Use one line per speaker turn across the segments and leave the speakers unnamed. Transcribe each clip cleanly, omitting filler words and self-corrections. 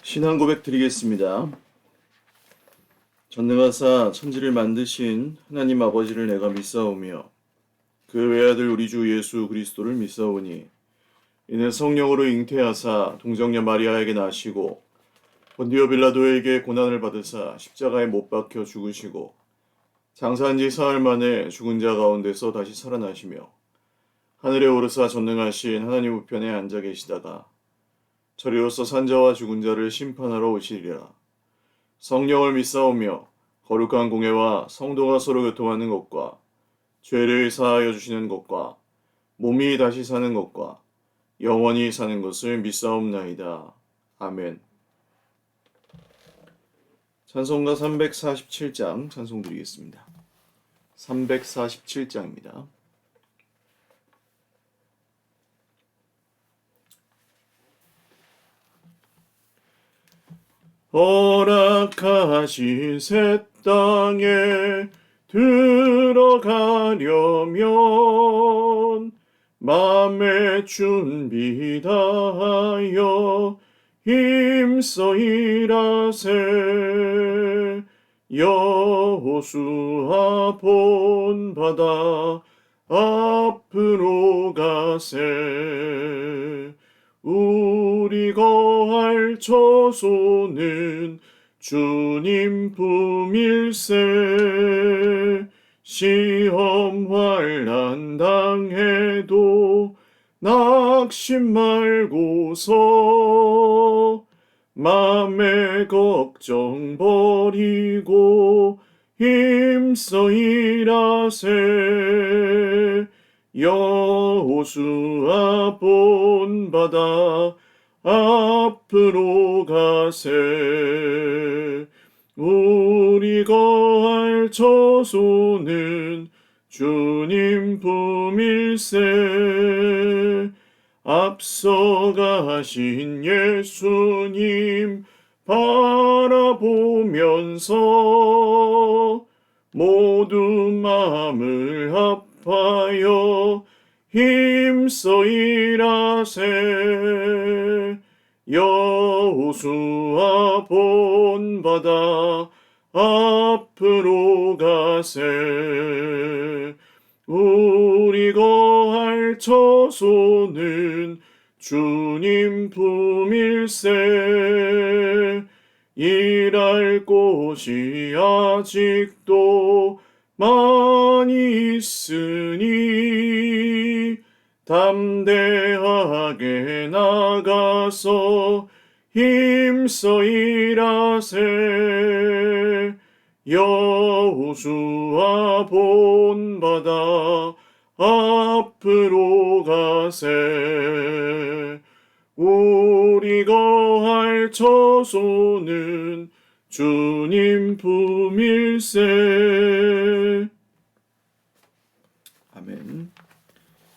신앙 고백 드리겠습니다. 전능하사 천지를 만드신 하나님 아버지를 내가 믿사오며 그 외아들 우리 주 예수 그리스도를 믿사오니 이는 성령으로 잉태하사 동정녀 마리아에게 나시고 본디오 빌라도에게 고난을 받으사 십자가에 못 박혀 죽으시고 장사한 지 사흘 만에 죽은 자 가운데서 다시 살아나시며 하늘에 오르사 전능하신 하나님 우편에 앉아 계시다가 저리로서 산자와 죽은 자를 심판하러 오시리라. 성령을 믿사오며 거룩한 공예와 성도가 서로 교통하는 것과 죄를 사하여 주시는 것과 몸이 다시 사는 것과 영원히 사는 것을 믿사옵나이다. 아멘. 찬송가 347장 찬송 드리겠습니다. 347장입니다. 허락하신 새 땅에 들어가려면 맘의 준비 다하여 힘써 일하세. 여호수아 본바다 앞으로 가세. 우리 거할 처소는 주님 품일세. 시험 환난 당해도 낙심 말고서 맘의 걱정 버리고 힘써 일하세. 여호수아 본바다 앞으로 가세. 우리 거할 처소는 주님 품일세. 앞서가신 예수님 바라보면서 모두 마음을 합하여 힘써 일하세. 여호수아 본바다 앞으로 가세. 우리 거할 처소는 주님 품일세. 일할 곳이 아직도 많이 있으니 담대하게 나가서 힘써 일하세. 여호수아 본바다 앞으로 가세. 우리 거할 처소는 주님 품일세. 아멘.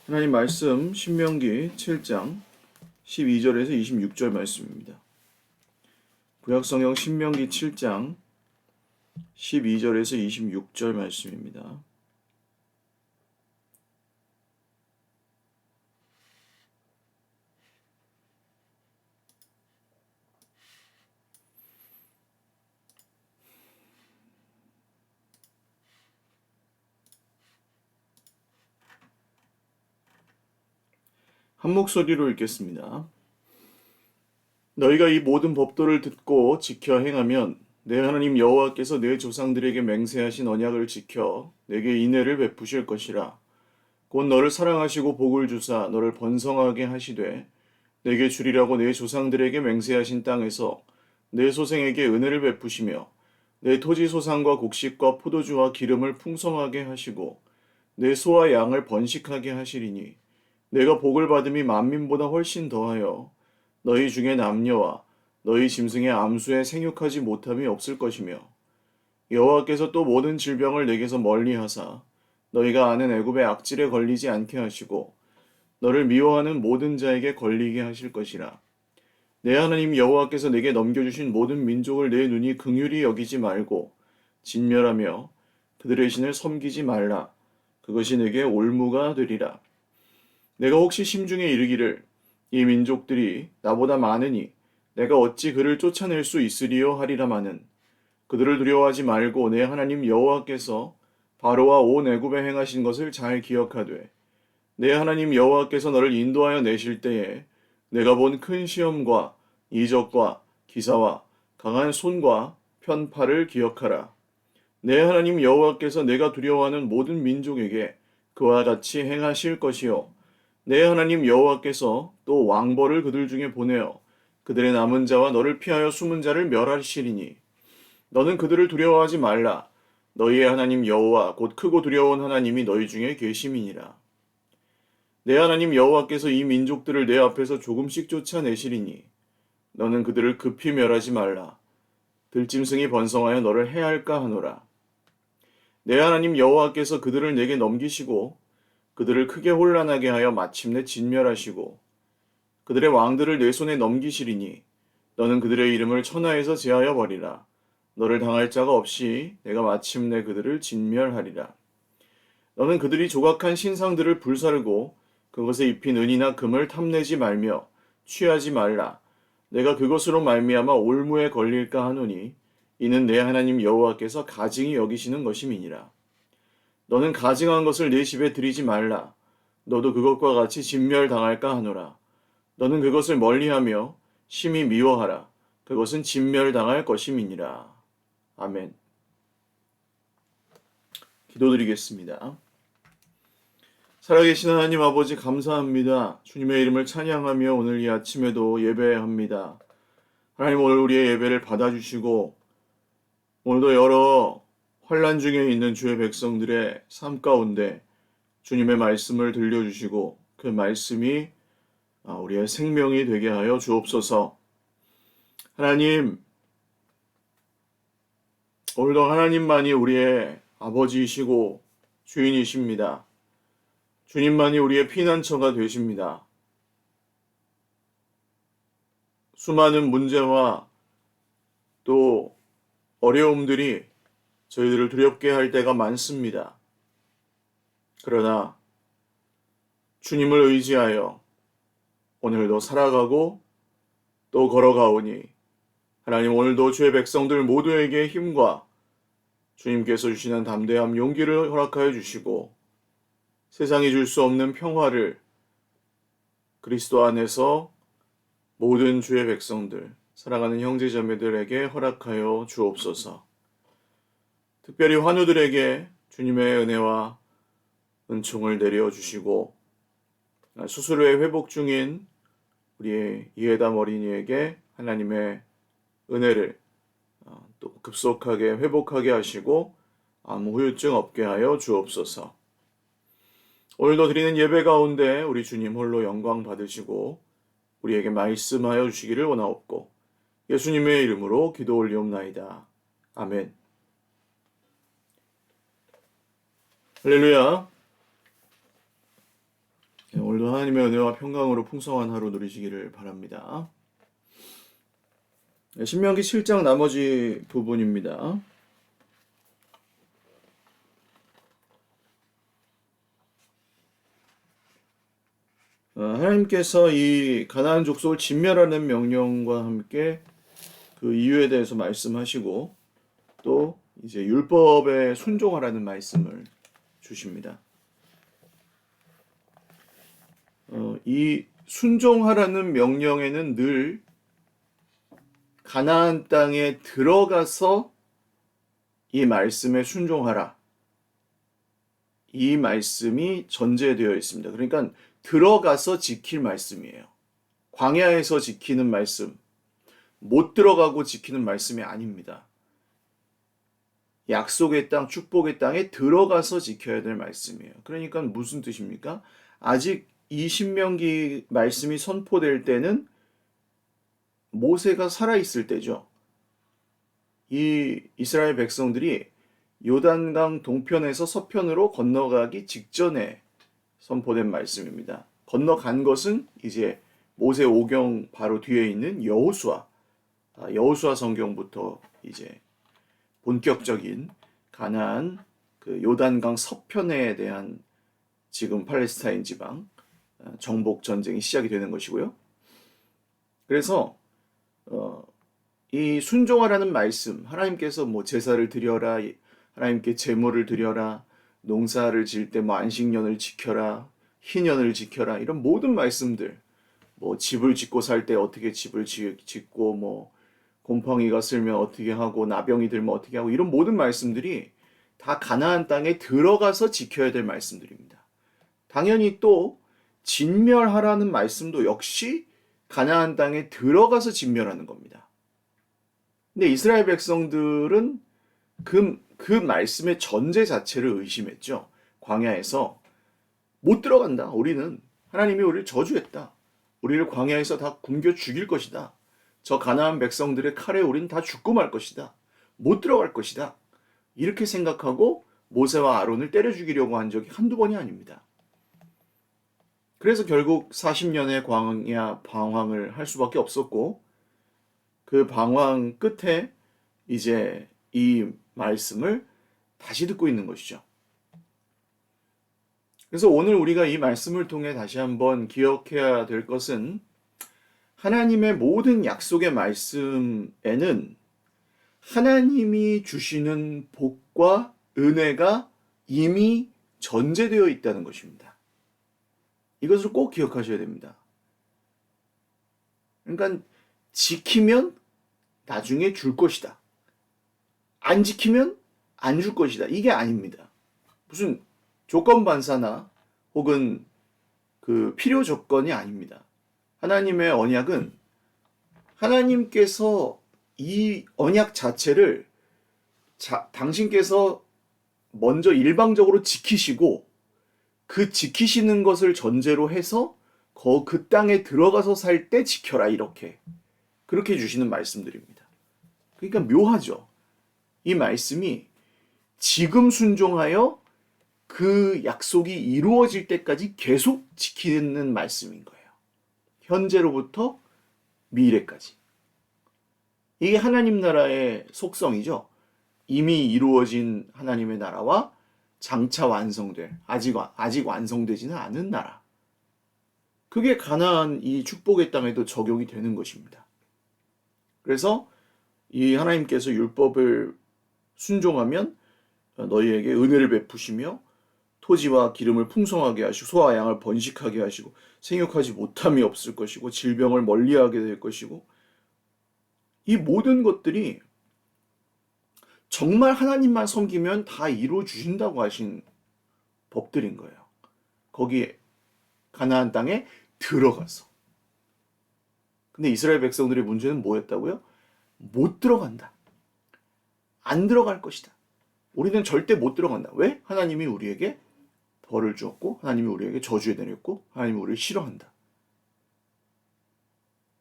하나님 말씀 신명기 7장 12절에서 26절 말씀입니다. 구약성경 신명기 7장 12절에서 26절 말씀입니다. 한 목소리로 읽겠습니다. 너희가 이 모든 법도를 듣고 지켜 행하면 내 하나님 여호와께서 내 조상들에게 맹세하신 언약을 지켜 내게 인애를 베푸실 것이라. 곧 너를 사랑하시고 복을 주사 너를 번성하게 하시되 내게 주리라고 내 조상들에게 맹세하신 땅에서 내 소생에게 은혜를 베푸시며 내 토지 소산과 곡식과 포도주와 기름을 풍성하게 하시고 내 소와 양을 번식하게 하시리니 내가 복을 받음이 만민보다 훨씬 더하여 너희 중에 남녀와 너희 짐승의 암수에 생육하지 못함이 없을 것이며 여호와께서 또 모든 질병을 내게서 멀리하사 너희가 아는 애굽의 악질에 걸리지 않게 하시고 너를 미워하는 모든 자에게 걸리게 하실 것이라. 내 하나님 여호와께서 내게 넘겨주신 모든 민족을 내 눈이 긍휼히 여기지 말고 진멸하며 그들의 신을 섬기지 말라. 그것이 내게 올무가 되리라. 내가 혹시 심중에 이르기를 이 민족들이 나보다 많으니 내가 어찌 그를 쫓아낼 수 있으리요 하리라마는 그들을 두려워하지 말고 내 하나님 여호와께서 바로와 온 애굽에 행하신 것을 잘 기억하되 내 하나님 여호와께서 너를 인도하여 내실 때에 내가 본 큰 시험과 이적과 기사와 강한 손과 편팔을 기억하라. 내 하나님 여호와께서 내가 두려워하는 모든 민족에게 그와 같이 행하실 것이요 내 하나님 여호와께서 또 왕벌을 그들 중에 보내어 그들의 남은 자와 너를 피하여 숨은 자를 멸하시리니 너는 그들을 두려워하지 말라. 너희의 하나님 여호와 곧 크고 두려운 하나님이 너희 중에 계심이니라. 내 하나님 여호와께서 이 민족들을 내 앞에서 조금씩 쫓아내시리니 너는 그들을 급히 멸하지 말라. 들짐승이 번성하여 너를 해할까 하노라. 내 하나님 여호와께서 그들을 내게 넘기시고 그들을 크게 혼란하게 하여 마침내 진멸하시고 그들의 왕들을 내 손에 넘기시리니 너는 그들의 이름을 천하에서 제하여 버리라. 너를 당할 자가 없이 내가 마침내 그들을 진멸하리라. 너는 그들이 조각한 신상들을 불사르고 그것에 입힌 은이나 금을 탐내지 말며 취하지 말라. 내가 그것으로 말미암아 올무에 걸릴까 하노니 이는 내 하나님 여호와께서 가증히 여기시는 것임이니라. 너는 가증한 것을 내 집에 들이지 말라. 너도 그것과 같이 진멸당할까 하노라. 너는 그것을 멀리하며 심히 미워하라. 그것은 진멸당할 것임이니라. 아멘. 기도드리겠습니다. 살아계신 하나님 아버지 감사합니다. 주님의 이름을 찬양하며 오늘 이 아침에도 예배합니다. 하나님 오늘 우리의 예배를 받아주시고 오늘도 여러 환난 중에 있는 주의 백성들의 삶 가운데 주님의 말씀을 들려주시고 그 말씀이 우리의 생명이 되게 하여 주옵소서. 하나님, 오늘도 하나님만이 우리의 아버지이시고 주인이십니다. 주님만이 우리의 피난처가 되십니다. 수많은 문제와 또 어려움들이 저희들을 두렵게 할 때가 많습니다. 그러나 주님을 의지하여 오늘도 살아가고 또 걸어가오니 하나님 오늘도 주의 백성들 모두에게 힘과 주님께서 주시는 담대함, 용기를 허락하여 주시고 세상이 줄 수 없는 평화를 그리스도 안에서 모든 주의 백성들, 사랑하는 형제자매들에게 허락하여 주옵소서. 특별히 환우들에게 주님의 은혜와 은총을 내려주시고 수술 후에 회복 중인 우리의 이해담 어린이에게 하나님의 은혜를 또 급속하게 회복하게 하시고 아무 후유증 없게 하여 주옵소서. 오늘도 드리는 예배 가운데 우리 주님 홀로 영광 받으시고 우리에게 말씀하여 주시기를 원하옵고 예수님의 이름으로 기도 올리옵나이다. 아멘. 할렐루야. 오늘도 하나님의 은혜와 평강으로 풍성한 하루 누리시기를 바랍니다. 신명기 7장 나머지 부분입니다. 하나님께서 이 가나안 족속을 진멸하는 명령과 함께 그 이유에 대해서 말씀하시고 또 이제 율법에 순종하라는 말씀을 주십니다. 이 순종하라는 명령에는 늘 가나안 땅에 들어가서 이 말씀에 순종하라. 이 말씀이 전제되어 있습니다. 그러니까 들어가서 지킬 말씀이에요. 광야에서 지키는 말씀, 못 들어가고 지키는 말씀이 아닙니다. 약속의 땅, 축복의 땅에 들어가서 지켜야 될 말씀이에요. 그러니까 무슨 뜻입니까? 아직 이 신명기 말씀이 선포될 때는 모세가 살아있을 때죠. 이 이스라엘 백성들이 요단강 동편에서 서편으로 건너가기 직전에 선포된 말씀입니다. 건너간 것은 이제 모세 오경 바로 뒤에 있는 여호수아 성경부터 이제 본격적인 가나안 그 요단강 서편에 대한 지금 팔레스타인 지방 정복 전쟁이 시작이 되는 것이고요. 그래서 이 순종하라는 말씀, 하나님께서 뭐 제사를 드려라, 하나님께 제물을 드려라, 농사를 지을 때 뭐 안식년을 지켜라, 희년을 지켜라, 이런 모든 말씀들, 뭐 집을 짓고 살 때 어떻게 집을 짓고, 뭐 곰팡이가 쓸면 어떻게 하고, 나병이 들면 어떻게 하고, 이런 모든 말씀들이 다 가나안 땅에 들어가서 지켜야 될 말씀들입니다. 당연히 또 진멸하라는 말씀도 역시 가나안 땅에 들어가서 진멸하는 겁니다. 근데 이스라엘 백성들은 그 말씀의 전제 자체를 의심했죠. 광야에서 못 들어간다. 우리는 하나님이 우리를 저주했다. 우리를 광야에서 다 굶겨 죽일 것이다. 저 가나안 백성들의 칼에 우리는 다 죽고 말 것이다. 못 들어갈 것이다. 이렇게 생각하고 모세와 아론을 때려 죽이려고 한 적이 한두 번이 아닙니다. 그래서 결국 40년의 광야 방황을 할 수밖에 없었고, 그 방황 끝에 이제 이 말씀을 다시 듣고 있는 것이죠. 그래서 오늘 우리가 이 말씀을 통해 다시 한번 기억해야 될 것은, 하나님의 모든 약속의 말씀에는 하나님이 주시는 복과 은혜가 이미 전제되어 있다는 것입니다. 이것을 꼭 기억하셔야 됩니다. 그러니까 지키면 나중에 줄 것이다. 안 지키면 안 줄 것이다. 이게 아닙니다. 무슨 조건 반사나 혹은 그 필요 조건이 아닙니다. 하나님의 언약은 하나님께서 이 언약 자체를 당신께서 먼저 일방적으로 지키시고, 그 지키시는 것을 전제로 해서 그 땅에 들어가서 살 때 지켜라, 이렇게 그렇게 주시는 말씀들입니다. 그러니까 묘하죠. 이 말씀이 지금 순종하여 그 약속이 이루어질 때까지 계속 지키는 말씀인 거예요. 현재로부터 미래까지. 이게 하나님 나라의 속성이죠. 이미 이루어진 하나님의 나라와 장차 완성될, 아직 완성되지는 않은 나라. 그게 가나안 이 축복의 땅에도 적용이 되는 것입니다. 그래서 이 하나님께서 율법을 순종하면 너희에게 은혜를 베푸시며 토지와 기름을 풍성하게 하시고 소와 양을 번식하게 하시고 생육하지 못함이 없을 것이고 질병을 멀리하게 될 것이고, 이 모든 것들이 정말 하나님만 섬기면 다 이루어 주신다고 하신 법들인 거예요. 거기에 가나안 땅에 들어가서. 근데 이스라엘 백성들의 문제는 뭐였다고요? 못 들어간다. 안 들어갈 것이다. 우리는 절대 못 들어간다. 왜? 하나님이 우리에게 벌을 주었고, 하나님이 우리에게 저주에 내렸고, 하나님이 우리를 싫어한다.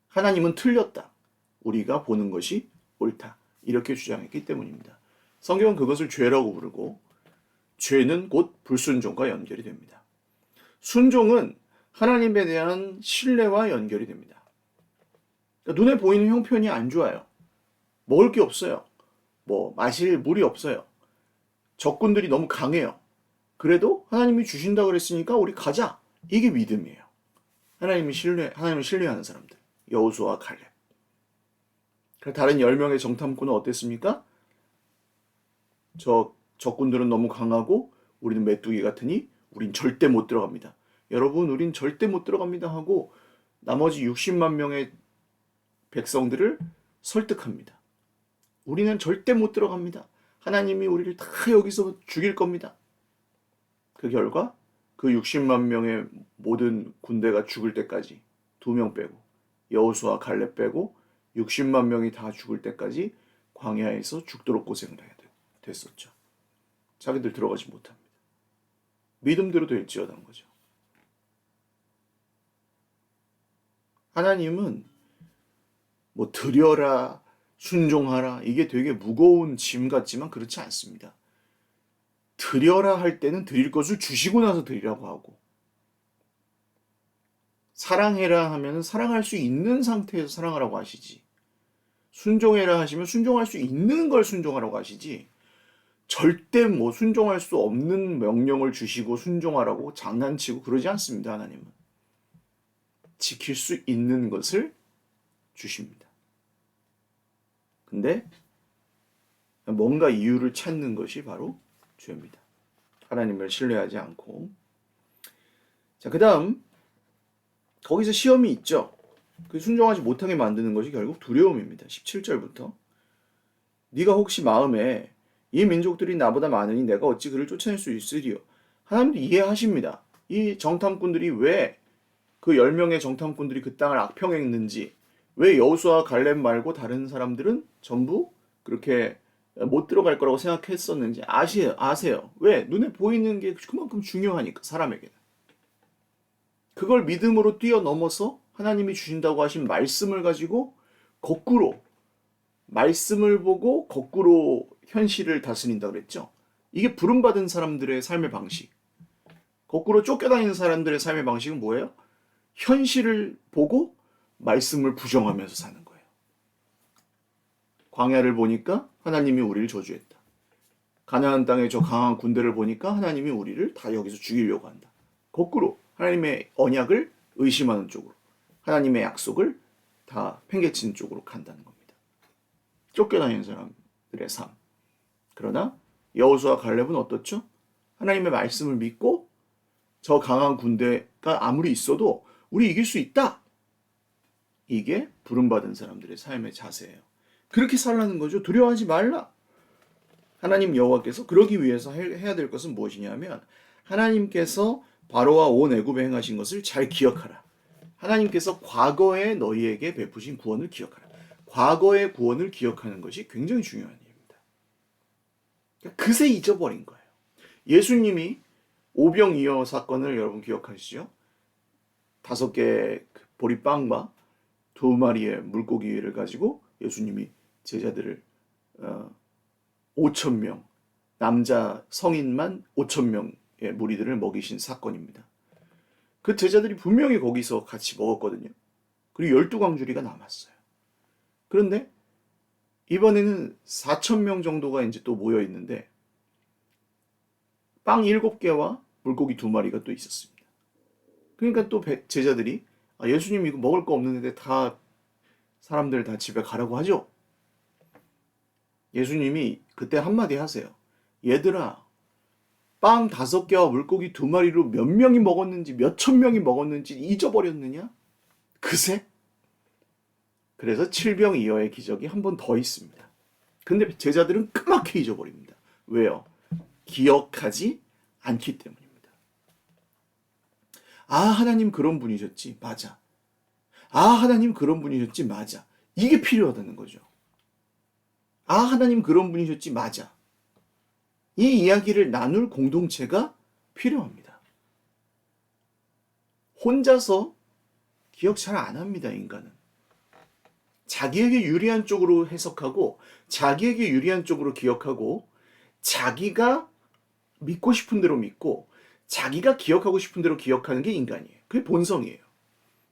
하나님은 틀렸다. 우리가 보는 것이 옳다. 이렇게 주장했기 때문입니다. 성경은 그것을 죄라고 부르고, 죄는 곧 불순종과 연결이 됩니다. 순종은 하나님에 대한 신뢰와 연결이 됩니다. 그러니까 눈에 보이는 형편이 안 좋아요. 먹을 게 없어요. 뭐 마실 물이 없어요. 적군들이 너무 강해요. 그래도 하나님이 주신다고 그랬으니까 우리 가자. 이게 믿음이에요. 하나님을 신뢰하는 사람들. 여호수아와 갈렙. 다른 10명의 정탐꾼은 어땠습니까? 적군들은 너무 강하고 우리는 메뚜기 같으니 우린 절대 못 들어갑니다. 여러분, 우린 절대 못 들어갑니다 하고 나머지 60만 명의 백성들을 설득합니다. 우리는 절대 못 들어갑니다. 하나님이 우리를 다 여기서 죽일 겁니다. 그 결과 그 60만 명의 모든 군대가 죽을 때까지, 2명 빼고 여호수아 갈렙 빼고 60만 명이 다 죽을 때까지 광야에서 죽도록 고생을 해야 됐었죠. 자기들 들어가지 못합니다. 믿음대로 될지어다는 거죠. 하나님은 뭐 드려라, 순종하라, 이게 되게 무거운 짐 같지만 그렇지 않습니다. 드려라 할 때는 드릴 것을 주시고 나서 드리라고 하고, 사랑해라 하면 사랑할 수 있는 상태에서 사랑하라고 하시지, 순종해라 하시면 순종할 수 있는 걸 순종하라고 하시지, 절대 뭐 순종할 수 없는 명령을 주시고 순종하라고 장난치고 그러지 않습니다. 하나님은 지킬 수 있는 것을 주십니다. 근데 뭔가 이유를 찾는 것이 바로 죄입니다. 하나님을 신뢰하지 않고. 자, 그 다음 거기서 시험이 있죠. 그 순종하지 못하게 만드는 것이 결국 두려움입니다. 17절부터 네가 혹시 마음에 이 민족들이 나보다 많으니 내가 어찌 그를 쫓아낼 수 있으리요. 하나님도 이해하십니다. 이 정탐꾼들이 왜 그 10명의 정탐꾼들이 그 땅을 악평했는지, 왜 여호수아 갈렙 말고 다른 사람들은 전부 그렇게 못 들어갈 거라고 생각했었는지 아세요. 왜? 눈에 보이는 게 그만큼 중요하니까, 사람에게는. 그걸 믿음으로 뛰어넘어서 하나님이 주신다고 하신 말씀을 가지고 거꾸로, 말씀을 보고 거꾸로 현실을 다스린다 그랬죠. 이게 부름받은 사람들의 삶의 방식. 거꾸로 쫓겨다니는 사람들의 삶의 방식은 뭐예요? 현실을 보고 말씀을 부정하면서 사는 거예요. 광야를 보니까 하나님이 우리를 저주했다. 가나안 땅의 저 강한 군대를 보니까 하나님이 우리를 다 여기서 죽이려고 한다. 거꾸로 하나님의 언약을 의심하는 쪽으로, 하나님의 약속을 다 팽개치는 쪽으로 간다는 겁니다. 쫓겨다니는 사람들의 삶. 그러나 여호수아 갈렙은 어떻죠? 하나님의 말씀을 믿고 저 강한 군대가 아무리 있어도 우리 이길 수 있다. 이게 부름받은 사람들의 삶의 자세예요. 그렇게 살라는 거죠. 두려워하지 말라. 하나님 여호와께서 그러기 위해서 해야 될 것은 무엇이냐면, 하나님께서 바로와 온 애굽에 행하신 것을 잘 기억하라. 하나님께서 과거에 너희에게 베푸신 구원을 기억하라. 과거의 구원을 기억하는 것이 굉장히 중요한 일입니다. 그러니까 그새 잊어버린 거예요. 예수님이 오병이어 사건을 여러분 기억하시죠? 5개의 보리빵과 2마리의 물고기를 가지고 예수님이 제자들을 5,000명, 남자 성인만 5,000명의 무리들을 먹이신 사건입니다. 그 제자들이 분명히 거기서 같이 먹었거든요. 그리고 12광주리가 남았어요. 그런데 이번에는 4,000명 정도가 이제 또 모여 있는데 빵 7개와 물고기 2마리가 또 있었습니다. 그러니까 또 제자들이 예수님 이거 먹을 거 없는데 다 사람들 다 집에 가라고 하죠. 예수님이 그때 한마디 하세요. 얘들아, 빵 5개와 물고기 2마리로 몇 명이 먹었는지, 몇 천 명이 먹었는지 잊어버렸느냐? 그새? 그래서 7병이어의 기적이 한 번 더 있습니다. 근데 제자들은 까맣게 잊어버립니다. 왜요? 기억하지 않기 때문입니다. 하나님 그런 분이셨지. 맞아. 하나님 그런 분이셨지. 맞아. 이게 필요하다는 거죠. 하나님 그런 분이셨지. 맞아. 이 이야기를 나눌 공동체가 필요합니다. 혼자서 기억 잘 안 합니다, 인간은. 자기에게 유리한 쪽으로 해석하고, 자기에게 유리한 쪽으로 기억하고, 자기가 믿고 싶은 대로 믿고, 자기가 기억하고 싶은 대로 기억하는 게 인간이에요. 그게 본성이에요.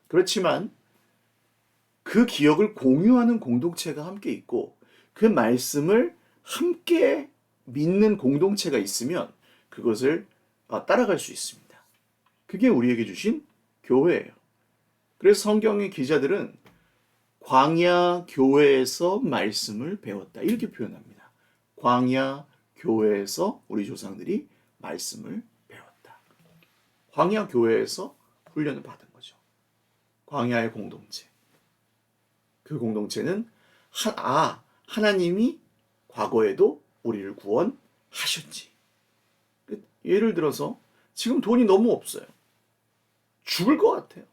그렇지만 그 기억을 공유하는 공동체가 함께 있고, 그 말씀을 함께 믿는 공동체가 있으면 그것을 따라갈 수 있습니다. 그게 우리에게 주신 교회예요. 그래서 성경의 기자들은 광야 교회에서 말씀을 배웠다, 이렇게 표현합니다. 광야 교회에서 우리 조상들이 말씀을 배웠다. 광야 교회에서 훈련을 받은 거죠. 광야의 공동체. 그 공동체는 하나님이 과거에도 우리를 구원하셨지. 예를 들어서 지금 돈이 너무 없어요. 죽을 것 같아요.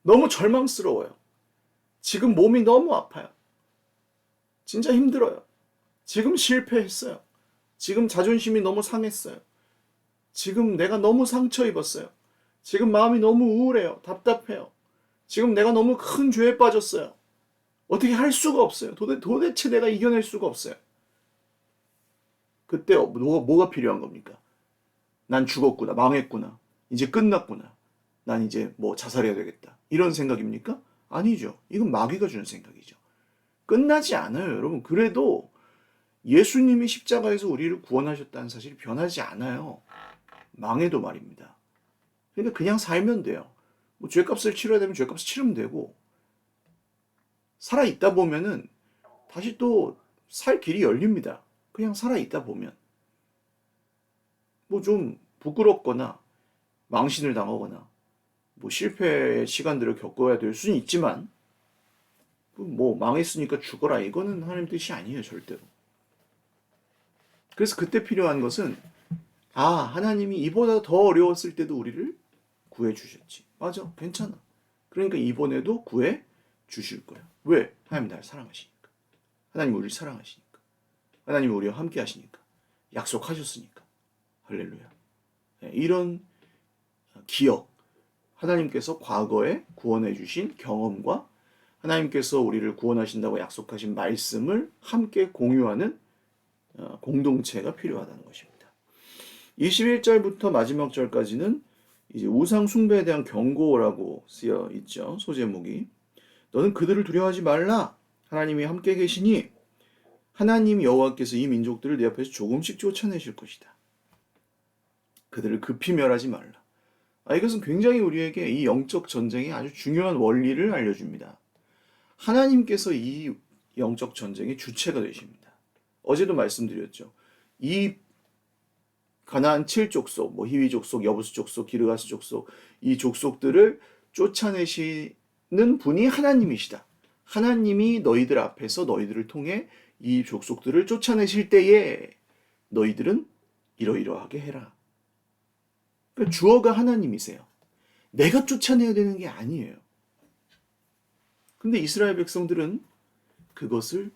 너무 절망스러워요. 지금 몸이 너무 아파요. 진짜 힘들어요. 지금 실패했어요. 지금 자존심이 너무 상했어요. 지금 내가 너무 상처 입었어요. 지금 마음이 너무 우울해요. 답답해요. 지금 내가 너무 큰 죄에 빠졌어요. 어떻게 할 수가 없어요. 도대체 내가 이겨낼 수가 없어요. 그때 뭐가 필요한 겁니까? 난 죽었구나. 망했구나. 이제 끝났구나. 난 이제 자살해야 되겠다. 이런 생각입니까? 아니죠. 이건 마귀가 주는 생각이죠. 끝나지 않아요, 여러분. 그래도 예수님이 십자가에서 우리를 구원하셨다는 사실이 변하지 않아요. 망해도 말입니다. 그러니까 그냥 살면 돼요. 죄값을 치러야 되면 죄값을 치르면 되고, 살아있다 보면은 다시 또 살 길이 열립니다. 그냥 살아있다 보면. 뭐 좀 부끄럽거나 망신을 당하거나 뭐 실패의 시간들을 겪어야 될 수는 있지만 뭐 망했으니까 죽어라 이거는 하나님 뜻이 아니에요 절대로. 그래서 그때 필요한 것은 하나님이 이보다 더 어려웠을 때도 우리를 구해 주셨지. 맞아, 괜찮아. 그러니까 이번에도 구해 주실 거야. 왜? 하나님 나를 사랑하시니까. 하나님 우리를 사랑하시니까. 하나님 우리와 함께 하시니까. 약속하셨으니까. 할렐루야. 이런 기억, 하나님께서 과거에 구원해 주신 경험과 하나님께서 우리를 구원하신다고 약속하신 말씀을 함께 공유하는 공동체가 필요하다는 것입니다. 21절부터 마지막 절까지는 이제 우상 숭배에 대한 경고라고 쓰여 있죠. 소제목이. 너는 그들을 두려워하지 말라. 하나님이 함께 계시니 하나님 여호와께서 이 민족들을 내 앞에서 조금씩 쫓아내실 것이다. 그들을 급히 멸하지 말라. 이것은 굉장히 우리에게 이 영적 전쟁의 아주 중요한 원리를 알려줍니다. 하나님께서 이 영적 전쟁의 주체가 되십니다. 어제도 말씀드렸죠. 이 가나안 7족속, 뭐 히위 족속, 여부스 족속, 기르가스 족속, 이 족속들을 쫓아내시는 분이 하나님이시다. 하나님이 너희들 앞에서 너희들을 통해 이 족속들을 쫓아내실 때에 너희들은 이러이러하게 해라. 그러니까 주어가 하나님이세요. 내가 쫓아내야 되는 게 아니에요. 근데 이스라엘 백성들은 그것을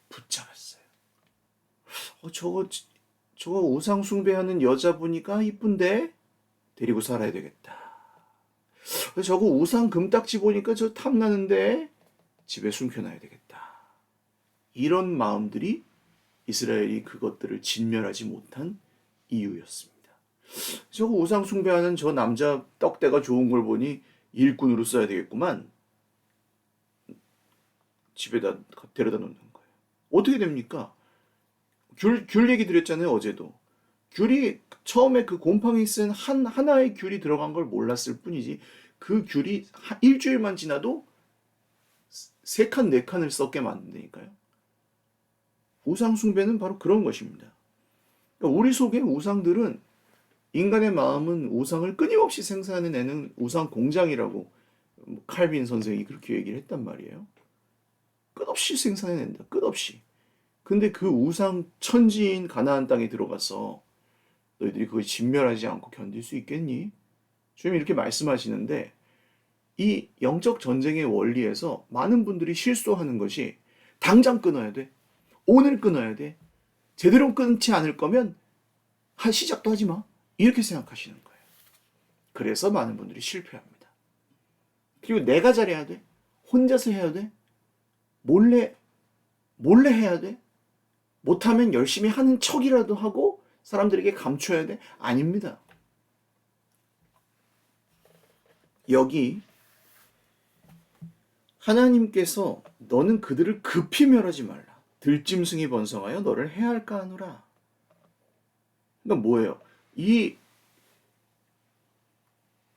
붙잡았어요. 저거 우상 숭배하는 여자 보니까 이쁜데 데리고 살아야 되겠다. 저거 우상 금딱지 보니까 저 탐나는데 집에 숨겨놔야 되겠다. 이런 마음들이 이스라엘이 그것들을 진멸하지 못한 이유였습니다. 저거 우상 숭배하는 저 남자 떡대가 좋은 걸 보니 일꾼으로 써야 되겠구만. 집에다 데려다 놓는 거예요. 어떻게 됩니까? 귤 얘기 드렸잖아요, 어제도. 귤이 처음에 그 곰팡이 쓴 하나의 귤이 들어간 걸 몰랐을 뿐이지 그 귤이 일주일만 지나도 3칸, 4칸을 썩게 만든다니까요. 우상 숭배는 바로 그런 것입니다. 그러니까 우리 속의 우상들은 인간의 마음은 우상을 끊임없이 생산해내는 우상 공장이라고 칼빈 선생이 그렇게 얘기를 했단 말이에요. 끝없이 생산해낸다. 끝없이. 근데 그 우상 천지인 가나안 땅에 들어가서 너희들이 그걸 진멸하지 않고 견딜 수 있겠니? 주님 이렇게 말씀하시는데 이 영적 전쟁의 원리에서 많은 분들이 실수하는 것이 당장 끊어야 돼. 오늘 끊어야 돼. 제대로 끊지 않을 거면 시작도 하지 마. 이렇게 생각하시는 거예요. 그래서 많은 분들이 실패합니다. 그리고 내가 잘해야 돼. 혼자서 해야 돼. 몰래 해야 돼. 못하면 열심히 하는 척이라도 하고 사람들에게 감춰야 돼. 아닙니다. 여기 하나님께서 너는 그들을 급히 멸하지 말라. 들짐승이 번성하여 너를 해할까 하노라. 그러니까 뭐예요? 이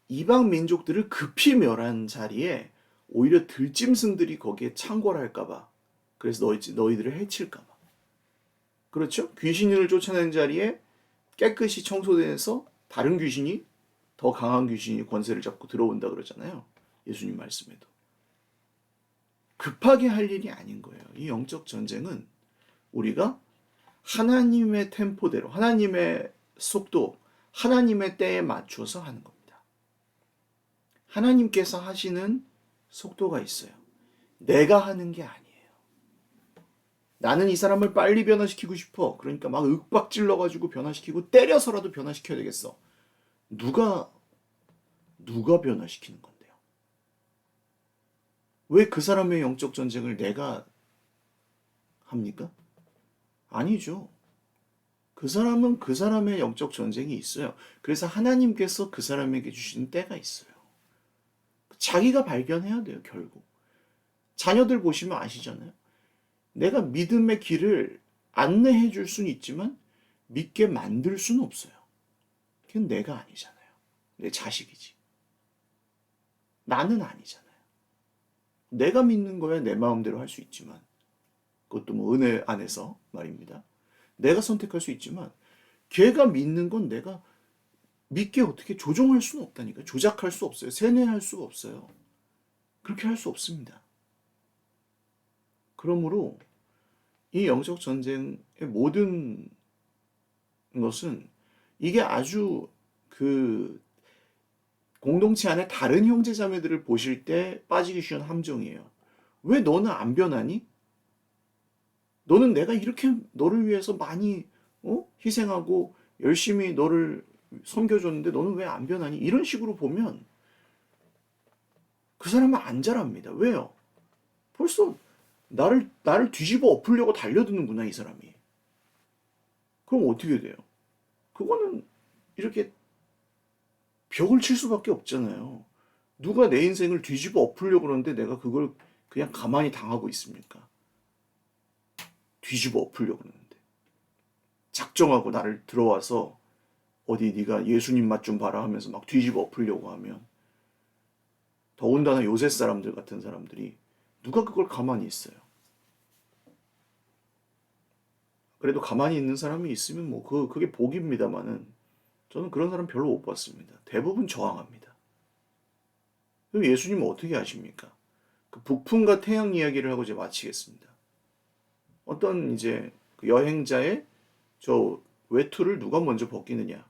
이방 민족들을 급히 멸한 자리에 오히려 들짐승들이 거기에 창궐할까봐. 그래서 너희들을 해칠까봐. 그렇죠? 귀신을 쫓아낸 자리에 깨끗이 청소돼서 다른 귀신이 더 강한 귀신이 권세를 잡고 들어온다 그러잖아요. 예수님 말씀에도. 급하게 할 일이 아닌 거예요. 이 영적 전쟁은 우리가 하나님의 템포대로, 하나님의 속도, 하나님의 때에 맞춰서 하는 겁니다. 하나님께서 하시는 속도가 있어요. 내가 하는 게 아니에요. 나는 이 사람을 빨리 변화시키고 싶어. 그러니까 막 윽박질러가지고 변화시키고 때려서라도 변화시켜야 되겠어. 누가 변화시키는 건데요? 왜 그 사람의 영적 전쟁을 내가 합니까? 아니죠. 그 사람은 그 사람의 영적 전쟁이 있어요. 그래서 하나님께서 그 사람에게 주시는 때가 있어요. 자기가 발견해야 돼요, 결국. 자녀들 보시면 아시잖아요. 내가 믿음의 길을 안내해 줄 수는 있지만 믿게 만들 수는 없어요. 그건 내가 아니잖아요. 내 자식이지. 나는 아니잖아요. 내가 믿는 거야 내 마음대로 할 수 있지만 그것도 뭐 은혜 안에서 말입니다. 내가 선택할 수 있지만 걔가 믿는 건 내가 믿게 어떻게 조종할 수는 없다니까. 조작할 수 없어요. 세뇌할 수가 없어요. 그렇게 할 수 없습니다. 그러므로 이 영적 전쟁의 모든 것은 이게 아주 그 공동체 안에 다른 형제 자매들을 보실 때 빠지기 쉬운 함정이에요. 왜 너는 안 변하니? 너는 내가 이렇게 너를 위해서 많이 희생하고 열심히 너를 섬겨줬는데 너는 왜 안 변하니? 이런 식으로 보면 그 사람은 안 자랍니다. 왜요? 벌써 나를 뒤집어 엎으려고 달려드는구나, 이 사람이. 그럼 어떻게 돼요? 그거는 이렇게 벽을 칠 수밖에 없잖아요. 누가 내 인생을 뒤집어 엎으려고 그러는데 내가 그걸 그냥 가만히 당하고 있습니까? 뒤집어 엎으려고 그러는데. 작정하고 나를 들어와서 어디 네가 예수님 맛 좀 봐라 하면서 막 뒤집어 엎으려고 하면 더군다나 요새 사람들 같은 사람들이 누가 그걸 가만히 있어요. 그래도 가만히 있는 사람이 있으면 뭐 그게 복입니다만은 저는 그런 사람 별로 못 봤습니다. 대부분 저항합니다. 그럼 예수님은 어떻게 하십니까? 그 북풍과 태양 이야기를 하고 이제 마치겠습니다. 어떤 이제 그 여행자의 저 외투를 누가 먼저 벗기느냐.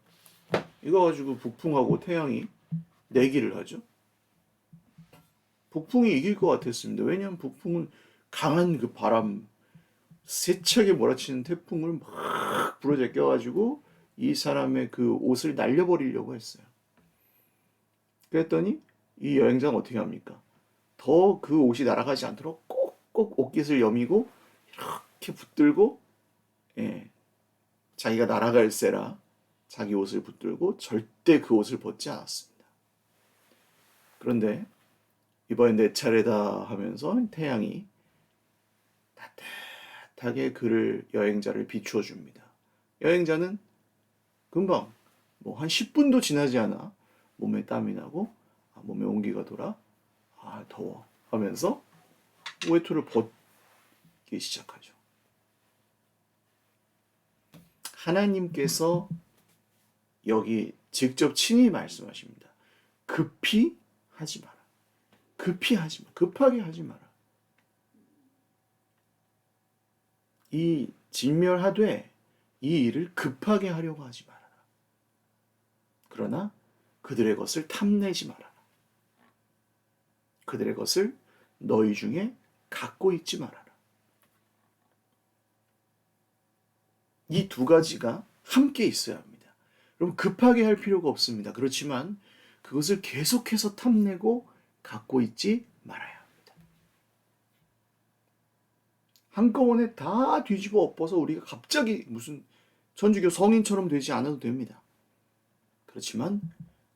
이거 가지고 북풍하고 태양이 내기를 하죠. 북풍이 이길 것 같았습니다. 왜냐하면 북풍은 강한 그 바람, 세차게 몰아치는 태풍을 막 불어제껴가지고 이 사람의 그 옷을 날려버리려고 했어요. 그랬더니 이 여행자는 어떻게 합니까? 더 그 옷이 날아가지 않도록 꼭꼭 옷깃을 여미고 이렇게 붙들고 예, 자기가 날아갈세라 자기 옷을 붙들고 절대 그 옷을 벗지 않았습니다. 그런데 이번엔 내 차례다 하면서 태양이 따뜻하게 그를 여행자를 비추어 줍니다. 여행자는 금방 뭐 한 10분도 지나지 않아 몸에 땀이 나고 몸에 온기가 돌아 더워 하면서 외투를 벗기 시작하죠. 하나님께서 여기 직접 친히 말씀하십니다. 급히 하지 마라. 급히 하지 마. 급하게 하지 마라. 이 진멸하되 이 일을 급하게 하려고 하지 말아라. 그러나 그들의 것을 탐내지 말아라. 그들의 것을 너희 중에 갖고 있지 말아라. 이 두 가지가 함께 있어야 합니다. 여러분 급하게 할 필요가 없습니다. 그렇지만 그것을 계속해서 탐내고 갖고 있지 말아야 합니다. 한꺼번에 다 뒤집어 엎어서 우리가 갑자기 무슨 천주교 성인처럼 되지 않아도 됩니다. 그렇지만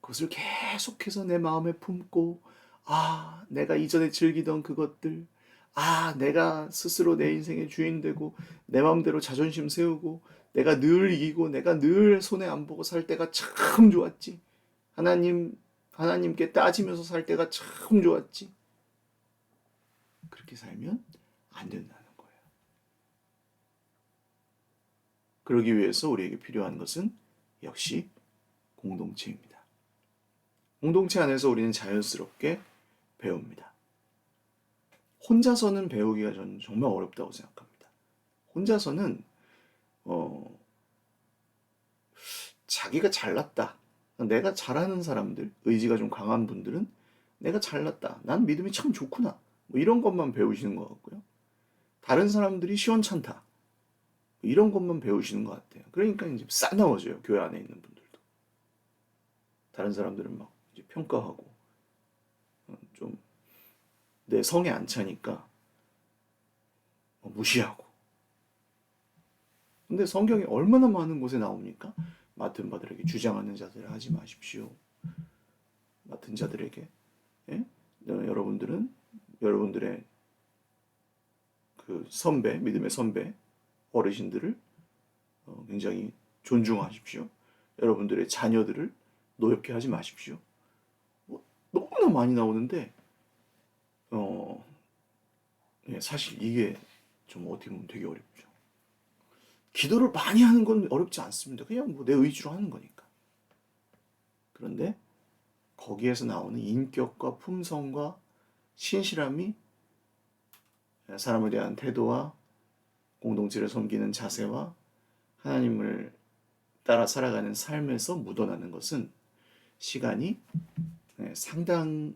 그것을 계속해서 내 마음에 품고 내가 이전에 즐기던 그것들 내가 스스로 내 인생의 주인 되고 내 마음대로 자존심 세우고 내가 늘 이기고 내가 늘 손해 안 보고 살 때가 참 좋았지. 하나님께 따지면서 살 때가 참 좋았지. 그렇게 살면 안 된다는 거예요. 그러기 위해서 우리에게 필요한 것은 역시 공동체입니다. 공동체 안에서 우리는 자연스럽게 배웁니다. 혼자서는 배우기가 저는 정말 어렵다고 생각합니다. 혼자서는 자기가 잘났다. 내가 잘하는 사람들, 의지가 좀 강한 분들은 내가 잘났다. 난 믿음이 참 좋구나. 뭐 이런 것만 배우시는 것 같고요. 다른 사람들이 시원찮다. 이런 것만 배우시는 것 같아요. 그러니까 이제 싸나워져요. 교회 안에 있는 분들도. 다른 사람들은 막 이제 평가하고 좀 내 성에 안 차니까 무시하고. 근데 성경에 얼마나 많은 곳에 나옵니까? 맡은 바들에게 주장하는 자들을 하지 마십시오. 맡은 자들에게 여러분들은 여러분들의 그 선배, 믿음의 선배, 어르신들을 굉장히 존중하십시오. 여러분들의 자녀들을 노엽게 하지 마십시오. 뭐, 너무나 많이 나오는데 사실 이게 좀 어떻게 보면 되게 어렵죠. 기도를 많이 하는 건 어렵지 않습니다. 그냥 뭐 내 의지로 하는 거니까. 그런데 거기에서 나오는 인격과 품성과 신실함이 사람에 대한 태도와 공동체를 섬기는 자세와 하나님을 따라 살아가는 삶에서 묻어나는 것은 시간이 상당히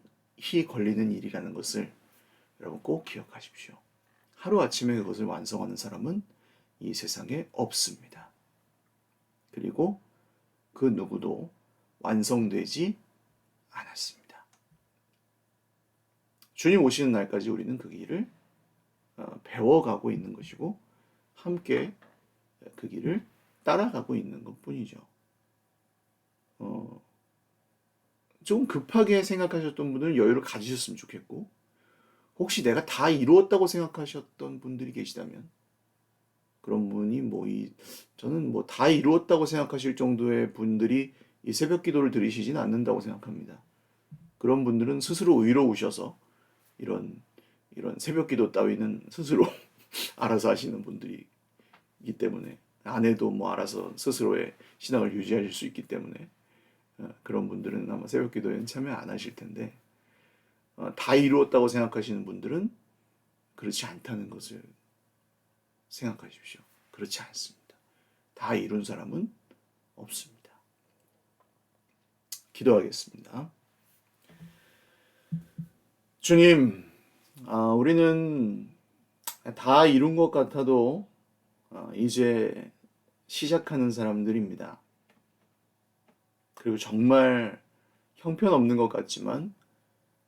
걸리는 일이라는 것을 여러분 꼭 기억하십시오. 하루아침에 그것을 완성하는 사람은 이 세상에 없습니다. 그리고 그 누구도 완성되지 않았습니다. 주님 오시는 날까지 우리는 그 길을 배워가고 있는 것이고 함께 그 길을 따라가고 있는 것뿐이죠. 좀 급하게 생각하셨던 분들은 여유를 가지셨으면 좋겠고 혹시 내가 다 이루었다고 생각하셨던 분들이 계시다면 그런 분이 저는 뭐 다 이루었다고 생각하실 정도의 분들이 이 새벽 기도를 들으시진 않는다고 생각합니다. 그런 분들은 스스로 의로우셔서 이런 새벽 기도 따위는 스스로 알아서 하시는 분들이기 때문에 안 해도 뭐 알아서 스스로의 신앙을 유지하실 수 있기 때문에 그런 분들은 아마 새벽 기도에는 참여 안 하실 텐데 다 이루었다고 생각하시는 분들은 그렇지 않다는 것을 생각하십시오. 그렇지 않습니다. 다 이룬 사람은 없습니다. 기도하겠습니다. 주님, 우리는 다 이룬 것 같아도 이제 시작하는 사람들입니다. 그리고 정말 형편없는 것 같지만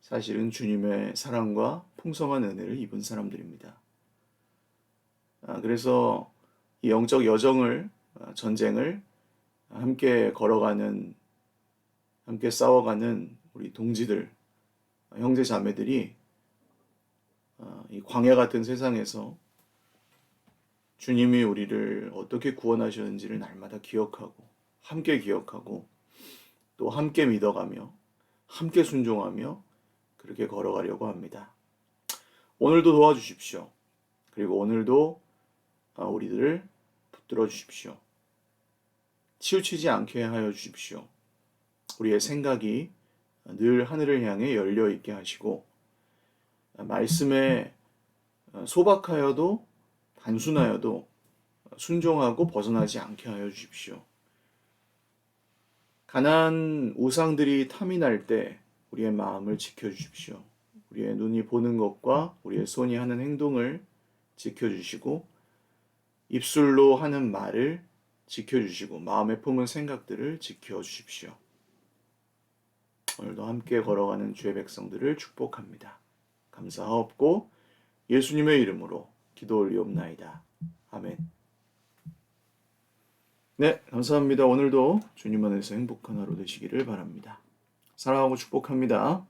사실은 주님의 사랑과 풍성한 은혜를 입은 사람들입니다. 그래서 이 영적 여정을, 전쟁을 함께 걸어가는, 함께 싸워가는 우리 동지들, 형제 자매들이 이 광야 같은 세상에서 주님이 우리를 어떻게 구원하셨는지를 날마다 기억하고 또 함께 믿어가며 함께 순종하며 그렇게 걸어가려고 합니다. 오늘도 도와주십시오. 그리고 오늘도 우리들을 붙들어 주십시오. 치우치지 않게 하여 주십시오. 우리의 생각이 늘 하늘을 향해 열려 있게 하시고 말씀에 소박하여도 단순하여도 순종하고 벗어나지 않게 하여 주십시오. 가난 우상들이 탐이 날 때 우리의 마음을 지켜주십시오. 우리의 눈이 보는 것과 우리의 손이 하는 행동을 지켜주시고 입술로 하는 말을 지켜주시고 마음에 품은 생각들을 지켜주십시오. 오늘도 함께 걸어가는 주의 백성들을 축복합니다. 감사하옵고 예수님의 이름으로 기도 올리옵나이다. 아멘. 네, 감사합니다. 오늘도 주님 안에서 행복한 하루 되시기를 바랍니다. 사랑하고 축복합니다.